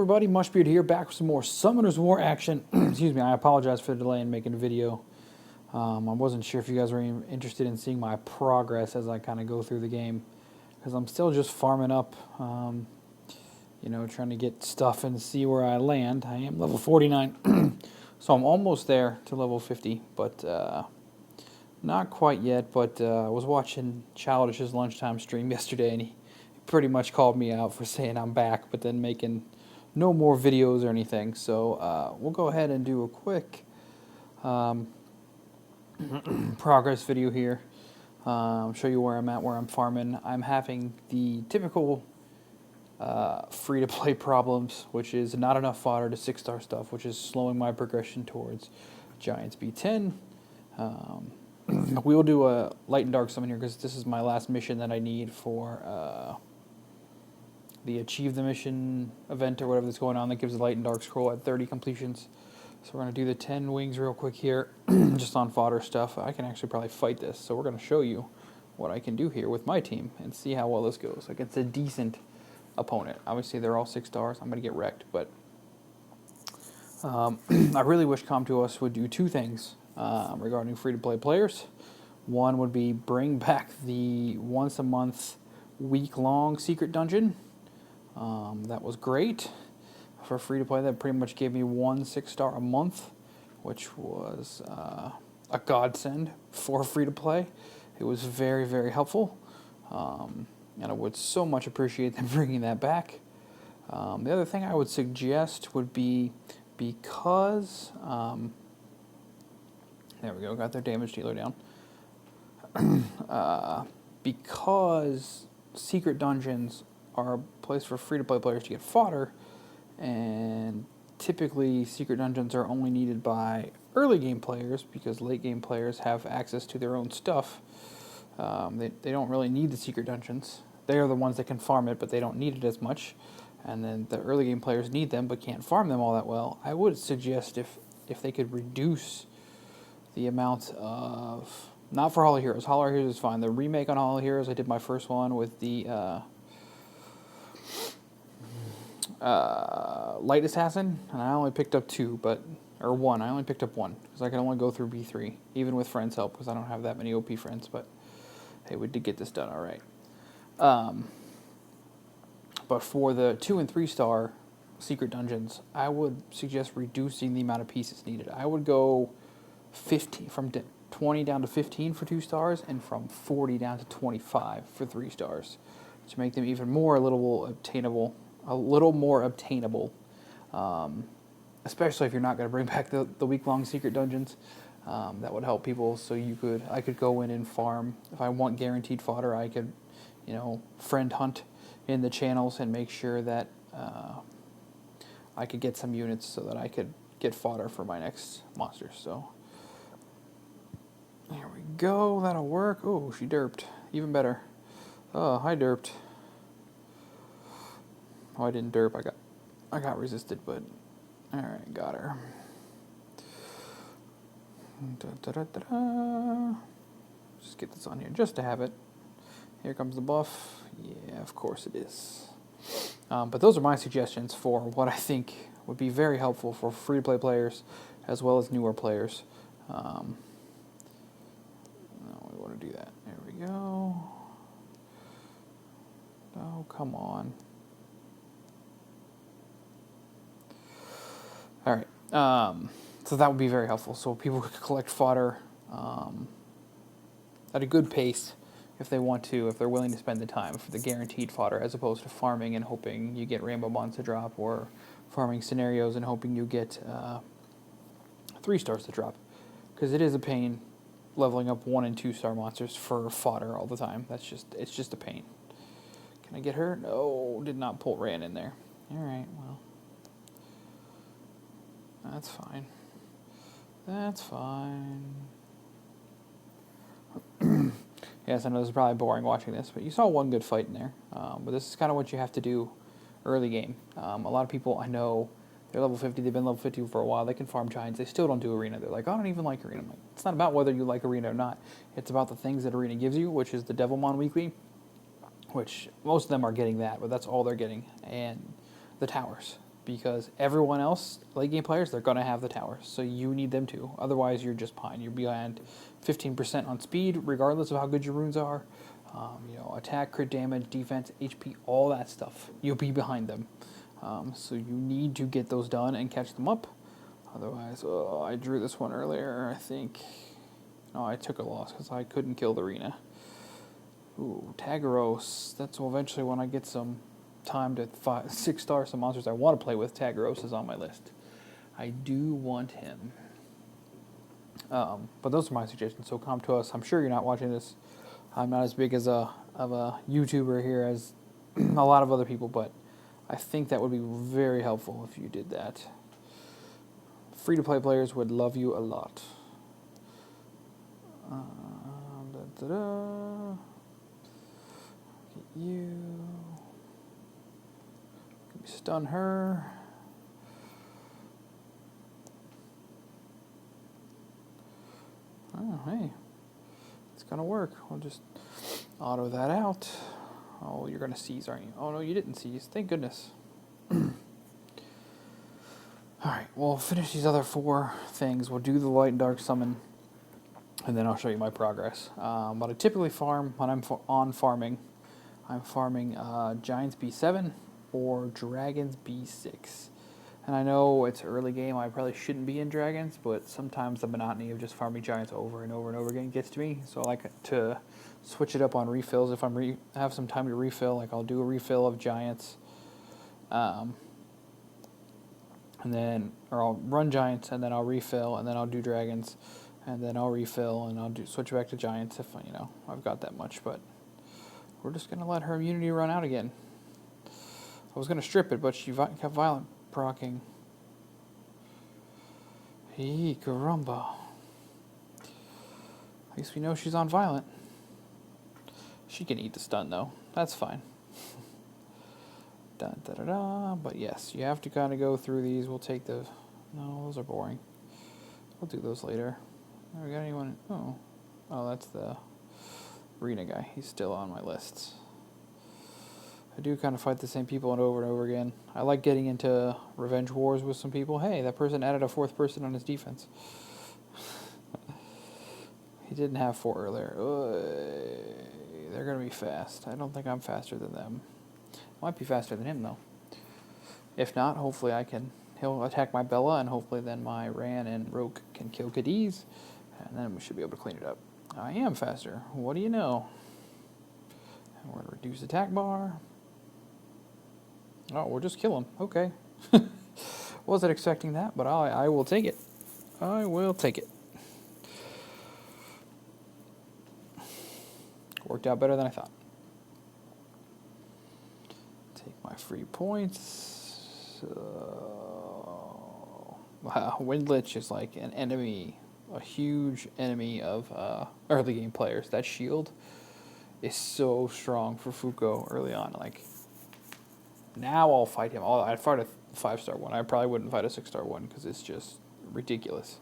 everybody, Mushbeard here, back with some more Summoners War action. Excuse me, I apologize for the delay in making a video. I wasn't sure if you guys were even interested in seeing my progress as I kind of go through the game, because I'm still just farming up, you know, trying to get stuff and see where I land. I am level 49, so I'm almost there to level 50, but not quite yet. But I was watching Childish's lunchtime stream yesterday, and he pretty much called me out for saying I'm back, but then making no more videos or anything. So we'll go ahead and do a quick progress video here. Show you where I'm at, where I'm farming. I'm having the typical free-to-play problems, which is not enough fodder to 6-star stuff, which is slowing my progression towards Giants B10. We will do a light and dark summon here because this is my last mission that I need for the Achieve the Mission event or whatever that's going on that gives the light and dark scroll at 30 completions. So we're going to do the 10 wings real quick here, just on fodder stuff. I can actually probably fight this, so we're going to show you what I can do here with my team and see how well this goes. Like, it's a decent opponent. Obviously, they're all 6 stars. I'm going to get wrecked, but I really wish Come2uS would do 2 things regarding free-to-play players. One would be bring back the once-a-month, week-long secret dungeon. That was great. For free-to-play, that pretty much gave me 1 6-star a month, which was a godsend for free-to-play. It was very, very helpful, and I would so much appreciate them bringing that back. The other thing I would suggest would be, because there we go, got their damage dealer down. Because secret dungeons are a place for free-to-play players to get fodder, and typically secret dungeons are only needed by early game players because late game players have access to their own stuff. They don't really need the secret dungeons. They are the ones that can farm it, but they don't need it as much. And then the early game players need them but can't farm them all that well. I would suggest if they could reduce the amount of, not for Hall of Heroes. Hall of Heroes is fine. The remake on Hall of Heroes, I did my first one with the Light Assassin, and I only picked up 2, or 1. I only picked up 1 because I could only go through B3, even with friends' help, because I don't have that many OP friends. But hey, we did get this done all right. But for the 2 and 3-star secret dungeons, I would suggest reducing the amount of pieces needed. I would go 15 from 20 down to 15 for 2 stars, and from 40 down to 25 for 3 stars, to make them even more a little more obtainable, especially if you're not going to bring back the week-long secret dungeons. That would help people. So I could go in and farm. If I want guaranteed fodder, I could, you know, friend hunt in the channels and make sure that I could get some units so that I could get fodder for my next monster. So there we go. That'll work. Oh, she derped. Even better. Oh, I derped. Oh, I didn't derp. I got resisted, but all right, got her. Just get this on here just to have it. Here comes the buff. Yeah, of course it is. But those are my suggestions for what I think would be very helpful for free-to-play players as well as newer players. No, we want to do that. There we go. Oh, come on. All right. So that would be very helpful. So people could collect fodder at a good pace if they want to, if they're willing to spend the time for the guaranteed fodder, as opposed to farming and hoping you get rainbow bonds to drop, or farming scenarios and hoping you get 3 stars to drop. Because it is a pain leveling up 1 and 2-star monsters for fodder all the time. It's just a pain. Can I get her? No, did not pull Ran in there. All right, well, that's fine. That's fine. Yes, I know this is probably boring watching this, but you saw one good fight in there. But this is kind of what you have to do early game. A lot of people I know, they're level 50, they've been level 50 for a while, they can farm giants, they still don't do arena. They're like, I don't even like arena. I'm like, it's not about whether you like arena or not. It's about the things that arena gives you, which is the Devilmon weekly, which most of them are getting that, but that's all they're getting, and the towers. because everyone else, late game players, they're going to have the towers. So you need them too. Otherwise, you're just behind. You're behind 15% on speed, regardless of how good your runes are. Attack, crit damage, defense, HP, all that stuff. You'll be behind them. So you need to get those done and catch them up. Otherwise, I drew this one earlier, I think. No, I took a loss because I couldn't kill the arena. Ooh, Tagaros. That's eventually when I get some time to 6-star some monsters I want to play with. Tagaros is on my list. I do want him. But those are my suggestions. So Come2uS. I'm sure you're not watching this. I'm not as big as a YouTuber here as a lot of other people, but I think that would be very helpful if you did that. Free-to-play players would love you a lot. Get you. Stun her. Oh, hey. It's going to work. We'll just auto that out. Oh, you're going to seize, aren't you? Oh, no, you didn't seize. Thank goodness. Alright, we'll finish these other 4 things. We'll do the light and dark summon, and then I'll show you my progress. But I typically farm, when I'm on farming, I'm farming Giants B7 or Dragons B6. And I know it's early game, I probably shouldn't be in Dragons, but sometimes the monotony of just farming Giants over and over and over again gets to me. So I like to switch it up on refills. If I'm have some time to refill, like I'll do a refill of Giants. Or I'll run Giants, and then I'll refill, and then I'll do Dragons, and then I'll refill, and I'll switch back to Giants if I've got that much. But we're just gonna let her immunity run out again. I was gonna strip it, but she kept violent proccing. Hey, caramba! At least we know she's on violent. She can eat the stun though. That's fine. Da, da, da, da. But yes, you have to kind of go through these. We'll take the... No, those are boring. We'll do those later. We got anyone? Oh, that's the arena guy. He's still on my lists. I do kind of fight the same people over and over again. I like getting into revenge wars with some people. Hey, that person added a 4th person on his defense. He didn't have 4 earlier. They're going to be fast. I don't think I'm faster than them. Might be faster than him, though. If not, hopefully he'll attack my Bella, and hopefully then my Ran and Roke can kill Cadiz, and then we should be able to clean it up. I am faster. What do you know? And we're going to reduce attack bar. Oh, we'll just kill him. Okay. Wasn't expecting that, but I will take it. I will take it. Worked out better than I thought. Take my free points. Wow, Windlich is like an enemy, a huge enemy of early game players. That shield is so strong for Fuko early on. Like, now I'll fight him. I'd fight a 5-star one. I probably wouldn't fight a 6-star one because it's just ridiculous.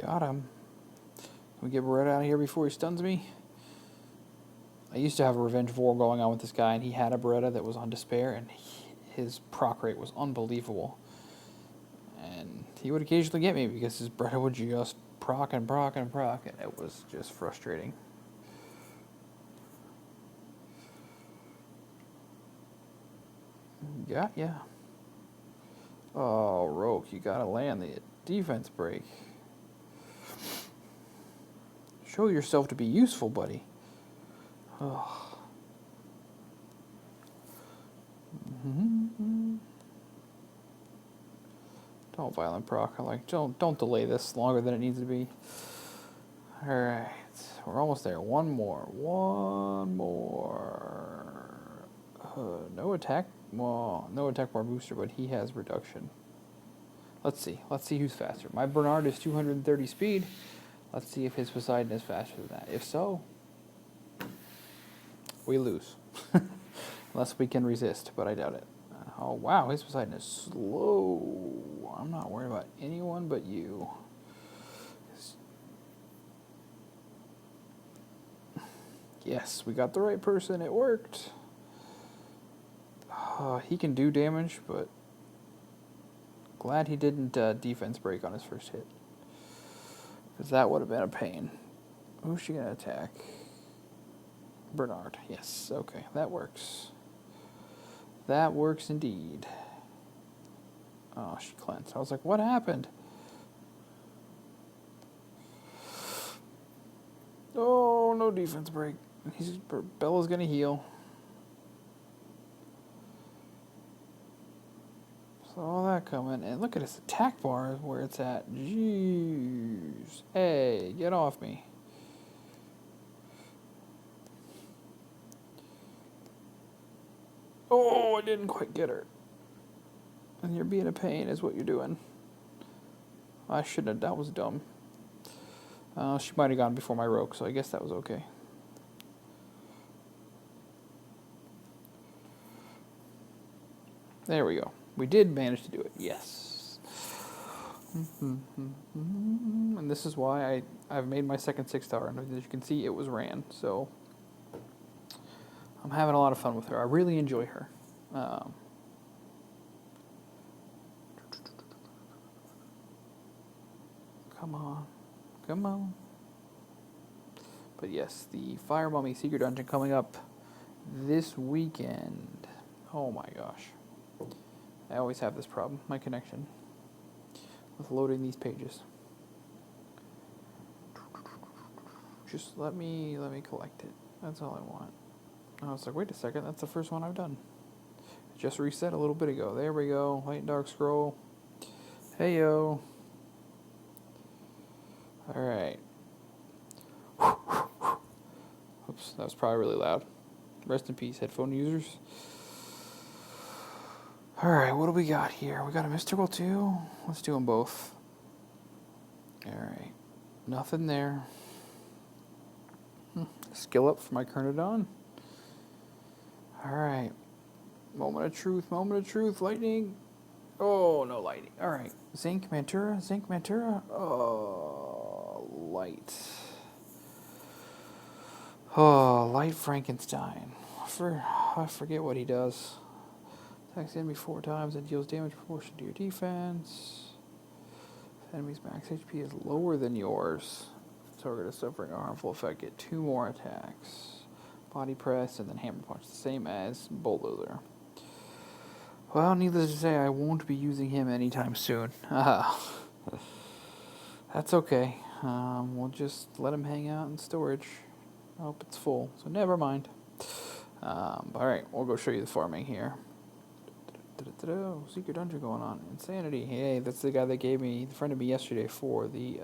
Got him. Can we get Beretta out of here before he stuns me? I used to have a revenge war going on with this guy, and he had a Beretta that was on Despair, and his proc rate was unbelievable. And he would occasionally get me because his Beretta would just proc and proc and proc, and it was just frustrating. Got ya. Oh, Roke, you gotta land the defense break. Show yourself to be useful, buddy. Oh. Don't violent proc. Don't delay this longer than it needs to be. All right, we're almost there. One more. No attack. Well, no attack bar booster, but he has reduction. Let's see who's faster. My Bernard is 230 speed. Let's see if his Poseidon is faster than that. If so, we lose. Unless we can resist, but I doubt it. Oh, wow, his Poseidon is slow. I'm not worried about anyone but you. Yes, we got the right person. It worked. He can do damage, but glad he didn't defense break on his first hit. Because that would have been a pain. Who's she going to attack? Bernard. Yes, okay, that works. That works indeed. Oh, she cleansed. I was like, what happened? Oh, no defense break. Bella's going to heal. So all that coming, and look at his attack bar where it's at. Jeez. Hey, get off me. Oh, I didn't quite get her. And you're being a pain is what you're doing. I shouldn't have, that was dumb. She might have gone before my rogue, so I guess that was okay. There we go. We did manage to do it, yes. And this is why I've made my second 6-star, and as you can see, it was ran, so I'm having a lot of fun with her. I really enjoy her. Come on. Come on. But yes, the Fire Mummy Secret Dungeon coming up this weekend. Oh my gosh. I always have this problem, my connection, with loading these pages. Just let me collect it. That's all I want. I was like, wait a second, that's the first one I've done. It just reset a little bit ago. There we go. Light and Dark Scroll. Hey yo. Alright. Oops, that was probably really loud. Rest in peace, headphone users. Alright, what do we got here? We got a mystical too? Let's do them both. Alright. Nothing there. Skill up for my Carnodon. Alright. Moment of truth, lightning. Oh, no lightning. Alright. Zinc Mantura. Oh, light. Oh, Light Frankenstein. I forget what he does. Attacks the enemy 4 times and deals damage proportion to your defense. If the enemy's max HP is lower than yours, the target is suffering a harmful effect. Get 2 more attacks. Body press and then hammer punch, the same as Bulldozer. Well, needless to say, I won't be using him anytime soon. That's okay. We'll just let him hang out in storage. I hope it's full, so never mind. Alright, we'll go show you the farming here. Secret dungeon going on. Insanity. Hey, that's the guy that gave me, the friend of me yesterday for the,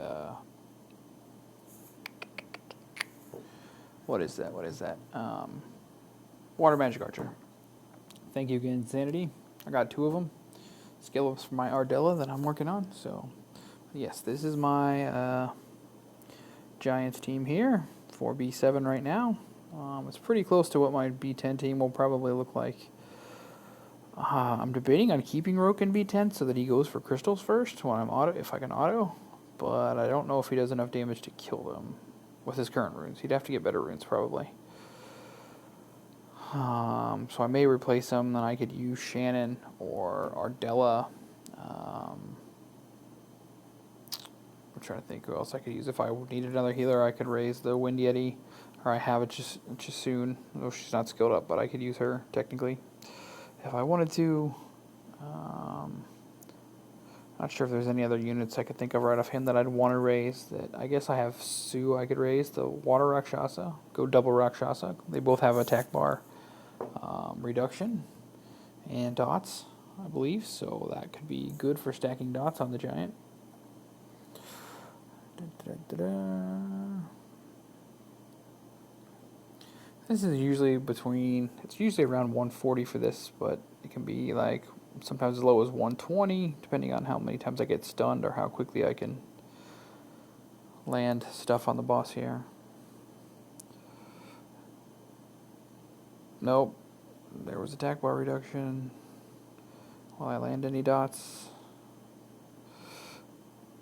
what is that? Water Magic Archer. Thank you again, Insanity. I got 2 of them. Skill ups for my Ardella that I'm working on. So, yes, this is my Giants team here. 4B7 right now. It's pretty close to what my B10 team will probably look like. I'm debating on keeping Roke in B10 so that he goes for crystals first when I'm auto, if I can auto. But I don't know if he does enough damage to kill them with his current runes. He'd have to get better runes probably. So I may replace him. Then I could use Shannon or Ardella. I'm trying to think who else I could use. If I needed another healer, I could raise the Wind Yeti, or I have it just soon. Though she's not skilled up, but I could use her technically if I wanted to. Not sure if there's any other units I could think of right offhand that I'd want to raise. That I guess I have Sue I could raise, the Water Rakshasa. Go double Rakshasa. They both have attack bar reduction and dots, I believe. So that could be good for stacking dots on the giant. This is usually it's usually around 140 for this, but it can be like sometimes as low as 120, depending on how many times I get stunned or how quickly I can land stuff on the boss here. Nope. There was attack bar reduction. Will I land any dots?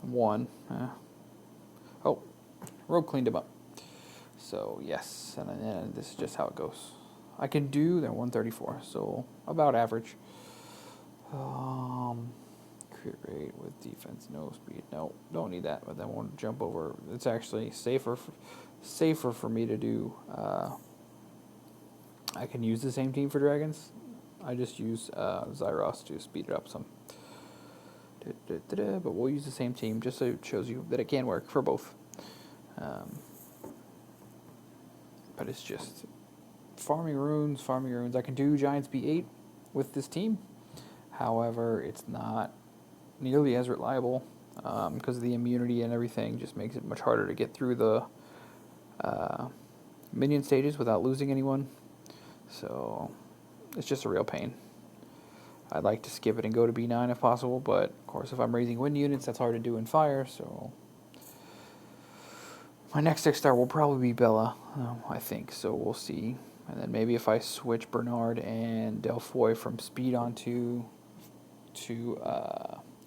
1. Oh, Rogue cleaned him up. So yes, and then this is just how it goes. I can do, they're 134, so about average. Crit rate with defense, no speed. No, don't need that, but then won't jump over. It's actually safer for me to do. I can use the same team for dragons. I just use Zyros to speed it up some. But we'll use the same team just so it shows you that it can work for both. But it's just farming runes. I can do Giants B8 with this team. However, it's not nearly as reliable because of the immunity and everything. Just makes it much harder to get through the minion stages without losing anyone. So it's just a real pain. I'd like to skip it and go to B9 if possible, but of course if I'm raising wind units, that's hard to do in fire, so my next 6-star will probably be Bella, I think, so we'll see. And then maybe if I switch Bernard and Delfoy from speed onto to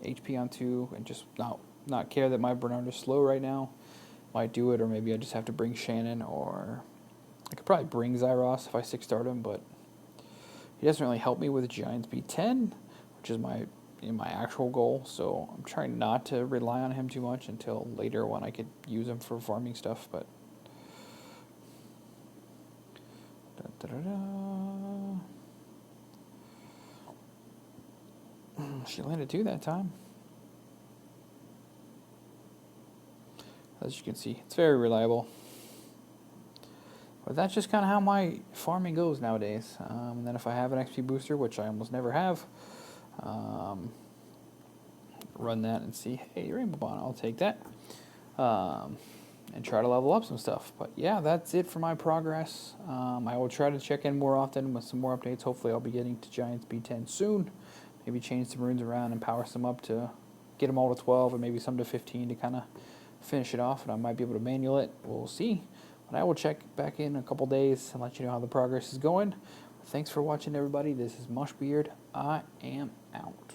HP onto, and just not care that my Bernard is slow right now, might do it, or maybe I just have to bring Shannon, or I could probably bring Zyros if I 6-starred him, but he doesn't really help me with Giants B10, which is my actual goal, so I'm trying not to rely on him too much until later when I could use him for farming stuff, but she landed 2 that time. As you can see, it's very reliable. But that's just kind of how my farming goes nowadays. And then if I have an XP booster, which I almost never have, run that and see, hey, Rainbow Bond, I'll take that. And try to level up some stuff. But yeah, that's it for my progress. I will try to check in more often with some more updates. Hopefully I'll be getting to Giants B10 soon. Maybe change some runes around and power some up to get them all to 12, or maybe some to 15 to kind of finish it off. And I might be able to manual it. We'll see. But I will check back in a couple days and let you know how the progress is going. Thanks for watching, everybody. This is Mushbeard. I am out.